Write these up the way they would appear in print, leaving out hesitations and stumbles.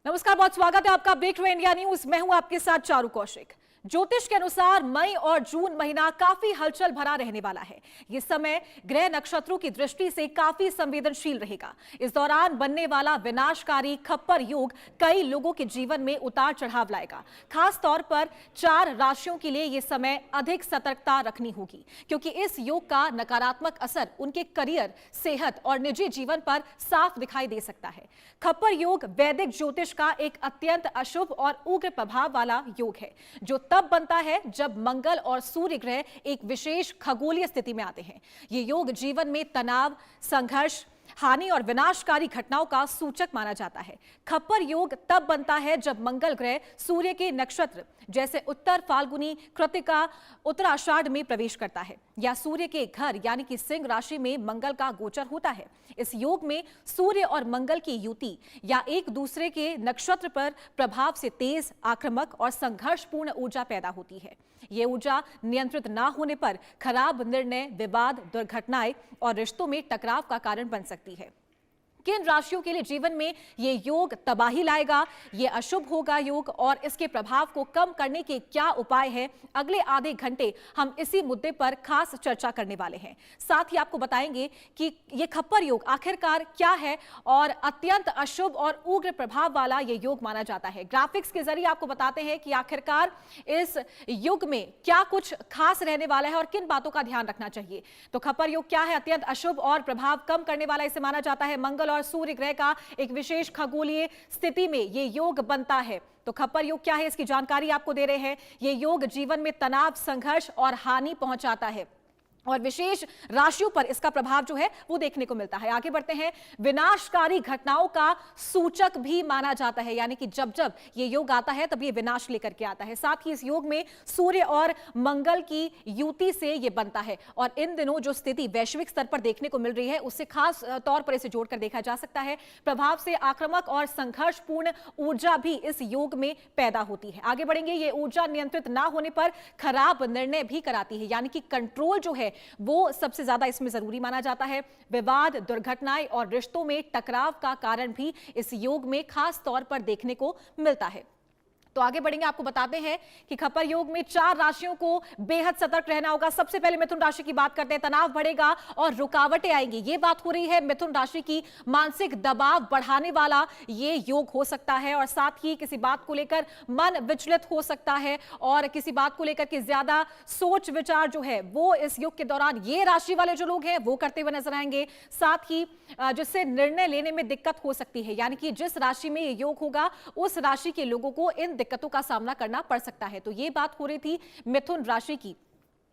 नमस्कार, बहुत स्वागत है आपका देख रहे इंडिया न्यूज। मैं हूं आपके साथ चारू कौशिक। ज्योतिष के अनुसार मई और जून महीना काफी हलचल भरा रहने वाला है। ये समय ग्रह नक्षत्रों की दृष्टि से काफी संवेदनशील रहेगा। इस दौरान बनने वाला विनाशकारी खप्पर योग कई लोगों के जीवन में उतार चढ़ाव लाएगा। खास तौर पर 4 राशियों के लिए ये समय अधिक सतर्कता रखनी होगी, क्योंकि इस योग का नकारात्मक असर उनके करियर, सेहत और निजी जीवन पर साफ दिखाई दे सकता है। खप्पर योग वैदिक ज्योतिष का एक अत्यंत अशुभ और उग्र प्रभाव वाला योग है, जो तब बनता है जब मंगल और सूर्य ग्रह एक विशेष खगोलीय स्थिति में आते हैं। ये योग जीवन में तनाव, संघर्ष, हानि और विनाशकारी घटनाओं का सूचक माना जाता है। खप्पर योग तब बनता है जब मंगल ग्रह सूर्य के नक्षत्र जैसे उत्तर फाल्गुनी, कृत्तिका, उत्तराषाढ़ में प्रवेश करता है, या सूर्य के घर यानी कि सिंह राशि में मंगल का गोचर होता है। इस योग में सूर्य और मंगल की युति या एक दूसरे के नक्षत्र पर प्रभाव से तेज, आक्रामक और संघर्षपूर्ण ऊर्जा पैदा होती है। ये ऊर्जा नियंत्रित ना होने पर खराब निर्णय, विवाद, दुर्घटनाएं और रिश्तों में टकराव का कारण बन सकती है। किन राशियों के लिए जीवन में ये योग तबाही लाएगा, ये अशुभ होगा योग, और इसके प्रभाव को कम करने के क्या उपाय हैं, अगले आधे घंटे हम इसी मुद्दे पर खास चर्चा करने वाले हैं। साथ ही आपको बताएंगे कि ये खप्पर योग आखिरकार क्या है और अत्यंत अशुभ और उग्र प्रभाव वाला ये योग माना जाता है। ग्राफिक्स के जरिए आपको बताते हैं कि आखिरकार इस युग में क्या कुछ खास रहने वाला है और किन बातों का ध्यान रखना चाहिए। तो खप्पर योग क्या है? अत्यंत अशुभ और प्रभाव कम करने वाला इसे माना जाता है। मंगल और सूर्य ग्रह का एक विशेष खगोलीय स्थिति में ये योग बनता है। तो खप्पर योग क्या है, इसकी जानकारी आपको दे रहे हैं। ये योग जीवन में तनाव, संघर्ष और हानि पहुंचाता है और विशेष राशियों पर इसका प्रभाव जो है वो देखने को मिलता है। आगे बढ़ते हैं। विनाशकारी घटनाओं का सूचक भी माना जाता है, यानी कि जब जब ये योग आता है तब ये विनाश लेकर के आता है। साथ ही इस योग में सूर्य और मंगल की युति से ये बनता है, और इन दिनों जो स्थिति वैश्विक स्तर पर देखने को मिल रही है उससे खास तौर पर इसे जोड़कर देखा जा सकता है। प्रभाव से आक्रामक और संघर्षपूर्ण ऊर्जा भी इस योग में पैदा होती है। आगे बढ़ेंगे। ये ऊर्जा नियंत्रित ना होने पर खराब निर्णय भी कराती है, यानी कि कंट्रोल जो है वो सबसे ज्यादा इसमें जरूरी माना जाता है। विवाद, दुर्घटनाएं और रिश्तों में टकराव का कारण भी इस योग में खास तौर पर देखने को मिलता है। तो आगे बढ़ेंगे। आपको बताते हैं कि खप्पर योग में 4 राशियों को बेहद सतर्क रहना होगा। सबसे पहले मिथुन राशि की बात करते हैं। तनाव बढ़ेगा और रुकावटें आएंगी। ये बात हो रही है मिथुन राशि की। मानसिक दबाव बढ़ाने वाला ये योग हो सकता है, और साथ ही किसी बात को लेकर मन विचलित हो सकता है और किसी बात को लेकर के ज्यादा सोच विचार जो है वो इस योग के दौरान ये राशि वाले जो लोग हैं वो करते हुए नजर आएंगे। साथ ही जिससे निर्णय लेने में दिक्कत हो सकती है, यानी कि जिस राशि में ये योग होगा उस राशि के लोगों को इन दिक्कतों का सामना करना पड़ सकता है। तो ये बात हो रही थी मिथुन राशि की,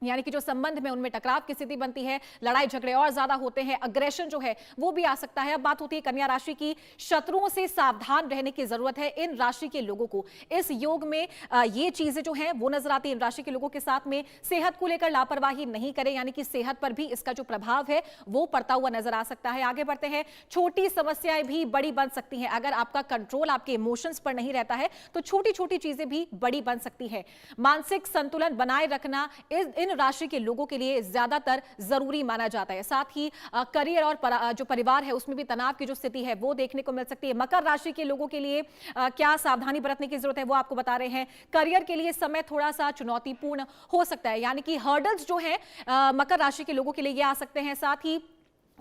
यानी कि जो संबंध में उनमें टकराव की स्थिति बनती है, लड़ाई झगड़े और ज्यादा होते हैं, अग्रेशन जो है वो भी आ सकता है। अब बात होती है कन्या राशि की। शत्रुओं से सावधान रहने की जरूरत है इन राशि के लोगों को। इस योग में ये चीजें जो हैं वो नजर आती है इन राशि के लोगों के साथ में। सेहत को लेकर लापरवाही नहीं करें, यानी कि सेहत पर भी इसका जो प्रभाव है वो पड़ता हुआ नजर आ सकता है। आगे बढ़ते हैं। छोटी समस्याएं भी बड़ी बन सकती हैं। अगर आपका कंट्रोल आपके इमोशंस पर नहीं रहता है तो छोटी छोटी चीजें भी बड़ी बन सकती है। मानसिक संतुलन बनाए रखना इन राशि के लोगों के लिए ज्यादातर जरूरी माना जाता है। साथ ही करियर और जो परिवार है उसमें भी तनाव की जो स्थिति है वो देखने को मिल सकती है। मकर राशि के लोगों के लिए क्या सावधानी बरतने की जरूरत है वो आपको बता रहे हैं। करियर के लिए समय थोड़ा सा चुनौतीपूर्ण हो सकता है, यानी कि हर्डल्स जो है मकर राशि के लोगों के लिए ये आ सकते हैं। साथ ही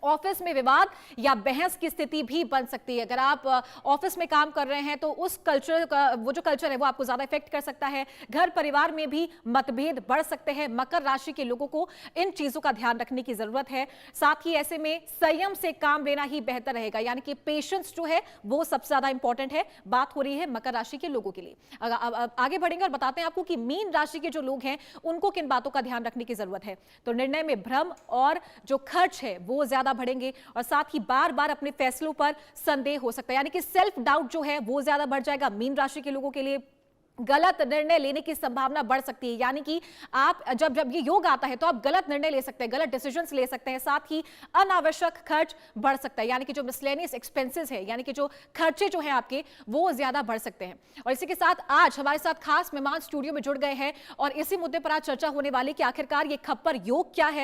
ऑफिस में विवाद या बहस की स्थिति भी बन सकती है। अगर आप ऑफिस में काम कर रहे हैं तो उस कल्चर का वो जो कल्चर है वो आपको ज्यादा इफेक्ट कर सकता है। घर परिवार में भी मतभेद बढ़ सकते हैं। मकर राशि के लोगों को इन चीजों का ध्यान रखने की जरूरत है। साथ ही ऐसे में संयम से काम लेना ही बेहतर रहेगा, यानी कि पेशेंस जो है वो सबसे ज्यादा इंपॉर्टेंट है। बात हो रही है मकर राशि के लोगों के लिए। आगे बढ़ेंगे और बताते हैं आपको कि मीन राशि के जो लोग हैं उनको किन बातों का ध्यान रखने की जरूरत है। तो निर्णय में भ्रम और जो खर्च है वो ज्यादा बढ़ेंगे, और साथ ही बार बार अपने फैसलों पर संदेह हो सकता है, यानी कि सेल्फ डाउट जो है वो ज्यादा बढ़ जाएगा मीन राशि के लोगों के लिए। गलत निर्णय लेने की संभावना बढ़ सकती है, यानी कि आप जब जब ये योग आता है तो आप गलत निर्णय ले सकते हैं, गलत डिसीजंस ले सकते हैं। साथ ही अनावश्यक खर्च बढ़ सकता है, यानी कि जो मिसलेनियस एक्सपेंसेस है, यानी कि जो खर्चे जो हैं आपके वो ज्यादा बढ़ सकते हैं। और इसी के साथ आज हमारे साथ खास मेहमान स्टूडियो में जुड़ गए हैं और इसी मुद्दे पर आज चर्चा होने वाली कि आखिरकार ये खप्पर योग क्या है